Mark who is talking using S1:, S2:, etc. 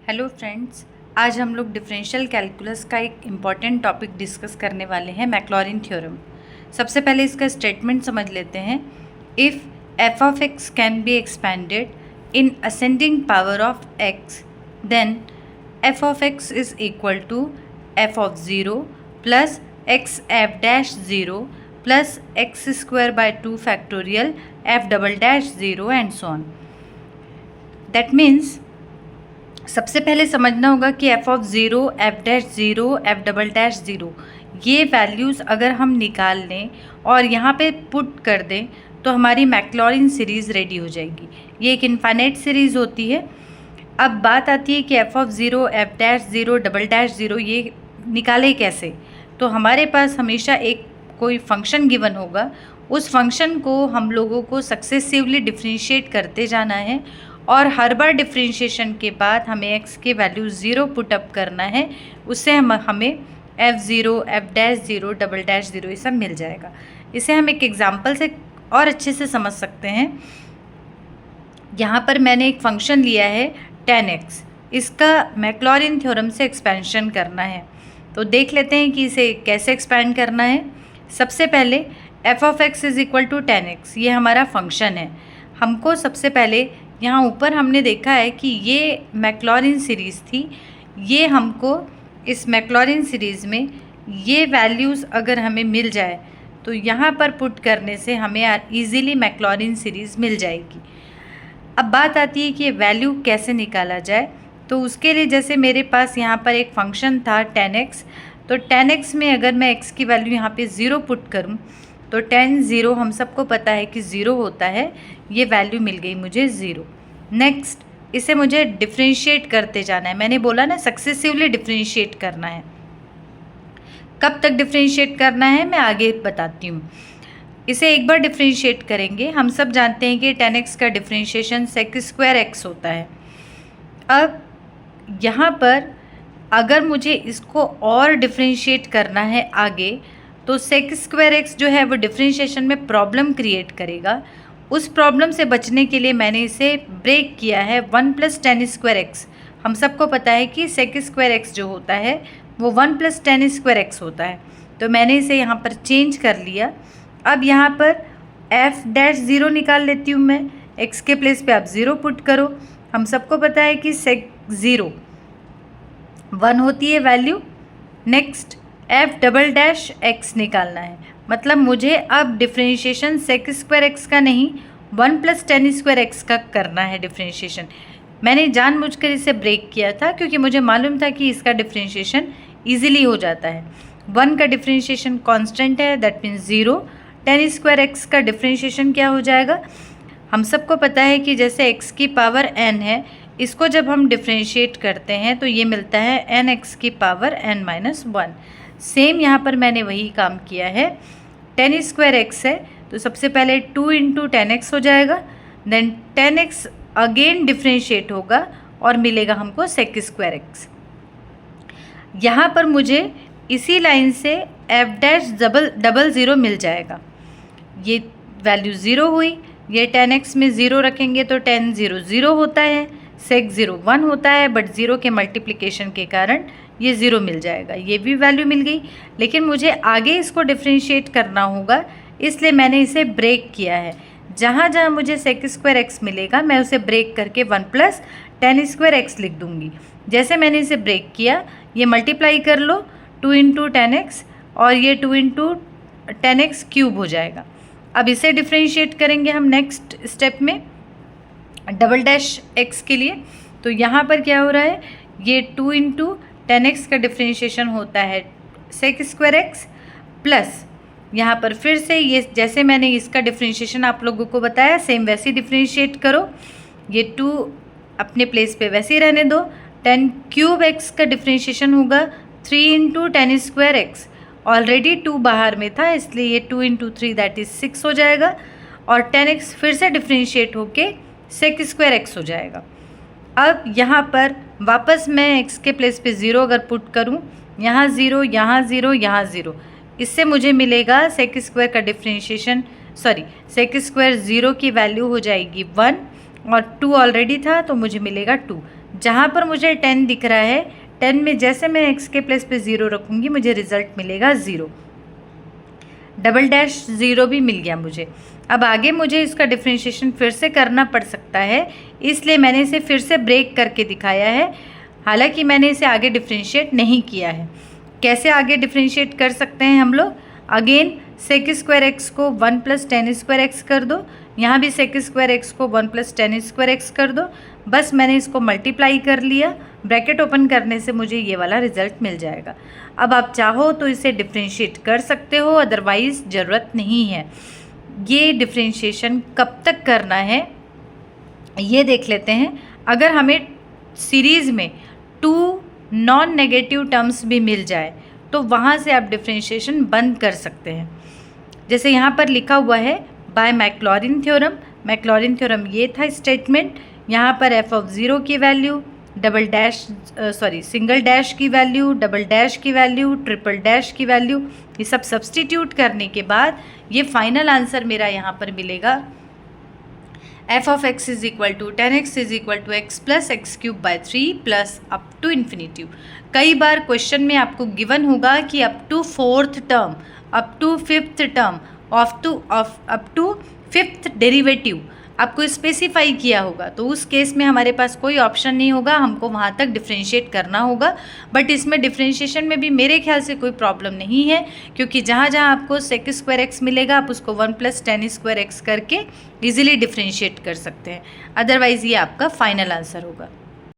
S1: Hello friends, आज हम लोग डिफरेंशियल कैलकुलस का एक इम्पॉर्टेंट टॉपिक डिस्कस करने वाले हैं, मैक्लॉरिन थ्योरम। सबसे पहले इसका स्टेटमेंट समझ लेते हैं। If f of x can be expanded in ascending power of x, then f of x is equal to f of zero plus x f dash zero plus x square by 2 factorial f double dash zero and so on. That means सबसे पहले समझना होगा कि f of zero, f dash zero, f double dash zero, ये values अगर हम निकाल लें और यहाँ पे पुट कर दें तो हमारी मैक्लॉरिन सीरीज़ रेडी हो जाएगी। ये एक इनफाइनाइट सीरीज़ होती है। अब बात आती है कि f of zero, f dash zero, double dash zero ये निकाले कैसे। तो हमारे पास हमेशा एक कोई फंक्शन गिवन होगा, उस फंक्शन को हम लोगों को सक्सेसिवली डिफ्रेंशिएट करते जाना है और हर बार डिफ्रेंशिएशन के बाद हमें x के वैल्यू 0 पुट अप करना है। उससे हमें f0, f dash zero, double dash zero ये सब मिल जाएगा। इसे हम एक एग्जांपल से और अच्छे से समझ सकते हैं। यहाँ पर मैंने एक फंक्शन लिया है tan x, इसका मैक्लॉरिन थ्योरम से एक्सपेंशन करना है। तो देख लेते हैं कि इसे कैसे एक्सपेंड करना है। सबसे पहले f of x is equal to tan x, ये हमारा फंक्शन है। हमको सबसे पहले यहाँ ऊपर हमने देखा है कि ये मैक्लॉरिन सीरीज़ थी। ये हमको इस मैक्लॉरिन सीरीज़ में ये वैल्यूज़ अगर हमें मिल जाए तो यहाँ पर पुट करने से हमें इजीली मैक्लॉरिन सीरीज़ मिल जाएगी। अब बात आती है कि ये वैल्यू कैसे निकाला जाए। तो उसके लिए जैसे मेरे पास यहाँ पर एक फंक्शन था tan x, तो tan x में अगर मैं x की वैल्यू यहाँ पे 0 पुट करूँ तो tan 0 हम सबको पता है कि 0 होता है। ये वैल्यू मिल गई मुझे 0। नेक्स्ट इसे मुझे डिफ्रेंशिएट करते जाना है। मैंने बोला ना सक्सेसिवली डिफ्रेंशिएट करना है। कब तक डिफ्रेंशिएट करना है मैं आगे बताती हूँ। इसे एक बार डिफ्रेंशिएट करेंगे। हम सब जानते हैं कि tan x का डिफ्रेंशिएशन sec स्क्वायर x होता है। अब यहाँ पर अगर मुझे इसको और डिफ्रेंशिएट करना है आगे, तो sec स्क्वायर x जो है वो डिफ्रेंशिएशन में प्रॉब्लम क्रिएट करेगा। उस प्रॉब्लम से बचने के लिए मैंने इसे ब्रेक किया है 1 प्लस tan स्क्वायर x। हम सबको पता है कि sec स्क्वायर x जो होता है वो 1 प्लस tan स्क्वायर x होता है। तो मैंने इसे यहाँ पर चेंज कर लिया। अब यहाँ पर f डैश ज़ीरो निकाल लेती हूँ मैं। x के प्लेस पे आप 0 पुट करो। हम सबको पता है कि sec ज़ीरो 1 होती है value. Next f double dash x निकालना है, मतलब मुझे अब डिफ्रेंशिएशन sec स्क्वायर x का नहीं 1 प्लस tan स्क्वायर x का करना है डिफ्रेंशिएशन। मैंने जानबूझकर इसे ब्रेक किया था क्योंकि मुझे मालूम था कि इसका डिफ्रेंशिएशन इजीली हो जाता है। 1 का डिफ्रेंशिएशन कांस्टेंट है, that means 0। tan square x का डिफ्रेंशिएशन क्या हो जाएगा। हम सबको पता है कि जैसे x की पावर n है, इसको जब हम डिफ्रेंशिएट करते हैं तो ये मिलता है nx की पावर n माइनस 1। सेम यहाँ पर मैंने वही काम किया है। tan स्क्वायर x है तो सबसे पहले 2 इंटू tan x हो जाएगा, then tan x again differentiate होगा और मिलेगा हमको sec स्क्वायर x। यहाँ पर मुझे इसी लाइन से f डैश डबल ज़ीरो मिल जाएगा। ये वैल्यू 0 हुई, ये tan x में 0 रखेंगे तो tan 0 0 होता है, sec 0 1 होता है, बट 0 के मल्टीप्लिकेशन के कारण ये 0 मिल जाएगा। ये भी वैल्यू मिल गई, लेकिन मुझे आगे इसको डिफ्रेंशिएट करना होगा, इसलिए मैंने इसे ब्रेक किया है। जहाँ जहाँ मुझे sec स्क्वायर x मिलेगा मैं उसे ब्रेक करके 1 प्लस tan स्क्वायर x लिख दूँगी। जैसे मैंने इसे ब्रेक किया, ये मल्टीप्लाई कर लो 2 इंटू tan x और ये 2 इंटू tan x क्यूब हो जाएगा। अब इसे डिफ्रेंशिएट करेंगे हम नेक्स्ट स्टेप में डबल डैश x के लिए। तो यहाँ पर क्या हो रहा है, ये 2 इंटू tan x का डिफ्रेंशिएशन होता है sec स्क्वायर x प्लस यहाँ पर फिर से ये जैसे मैंने इसका डिफ्रेंशिएशन आप लोगों को बताया सेम वैसे ही डिफ्रेंशिएट करो। ये 2 अपने प्लेस पे वैसे ही रहने दो। tan क्यूब x का डिफ्रेंशिएशन होगा 3 into tan square x। Already 2 बाहर में था इसलिए ये 2 इंटू 3 दैट इज़ 6 हो जाएगा और tan x फिर से डिफ्रेंशिएट होके sec स्क्वायर x हो जाएगा। अब यहाँ पर वापस मैं x के प्लेस पे 0 अगर पुट करूँ, यहाँ 0, यहाँ 0, यहाँ 0, इससे मुझे मिलेगा sec स्क्वायर का डिफ्रेंशिएशन sec स्क्वायर 0 की वैल्यू हो जाएगी 1 और 2 ऑलरेडी था तो मुझे मिलेगा 2। जहाँ पर मुझे 10 दिख रहा है, 10 में जैसे मैं x के प्लेस पे 0 रखूँगी मुझे रिजल्ट मिलेगा 0, डबल डैश 0 भी मिल गया मुझे। अब आगे मुझे इसका डिफ्रेंशिएशन फिर से करना पड़ सकता है, इसलिए मैंने इसे फिर से ब्रेक करके दिखाया है, हालांकि मैंने इसे आगे डिफ्रेंशिएट नहीं किया है। कैसे आगे डिफ्रेंशिएट कर सकते हैं हम लोग? अगेन सेक स्क्वायर एक्स को 1 प्लस टेन स्क्वायर एक्स कर दो, यहाँ भी सेक स्क्वायर एक्स को 1 प्लस टेन स्क्वायर एक्स कर दो, बस मैंने इसको मल्टीप्लाई कर लिया, ब्रैकेट ओपन करने से मुझे ये वाला रिजल्ट मिल जाएगा। अब आप चाहो तो इसे डिफ्रेंशिएट कर सकते हो, अदरवाइज़ ज़रूरत नहीं है। ये डिफ्रेंशिएशन कब तक करना है ये देख लेते हैं। अगर हमें सीरीज़ में 2 नॉन नेगेटिव टर्म्स भी मिल जाए तो वहाँ से आप डिफ्रेंशिएशन बंद कर सकते हैं। जैसे यहाँ पर लिखा हुआ है by Maclaurin theorem. Maclaurin theorem ये था स्टेटमेंट, यहाँ पर एफ ऑफ 0 की वैल्यू, सिंगल डैश की वैल्यू, डबल डैश की वैल्यू, ट्रिपल डैश की वैल्यू, ये सब सब्सटीट्यूट करने के बाद ये फाइनल आंसर मेरा यहाँ पर मिलेगा f of x is equal to 10x is equal to x plus x cube by 3 plus up to infinitive. कई बार क्वेश्चन में आपको गिवन होगा कि up to 4th term, up to 5th term, up to 5th derivative आपको specify किया होगा, तो उस केस में हमारे पास कोई ऑप्शन नहीं होगा, हमको वहाँ तक डिफ्रेंशिएट करना होगा। बट इसमें डिफ्रेंशिएशन में भी मेरे ख्याल से कोई प्रॉब्लम नहीं है, क्योंकि जहाँ जहाँ आपको सेक स्क्वायर एक्स मिलेगा आप उसको 1 प्लस टेन स्क्वायर एक्स करके इजीली डिफ्रेंशिएट कर सकते हैं। अदरवाइज़ ये आपका फाइनल आंसर होगा।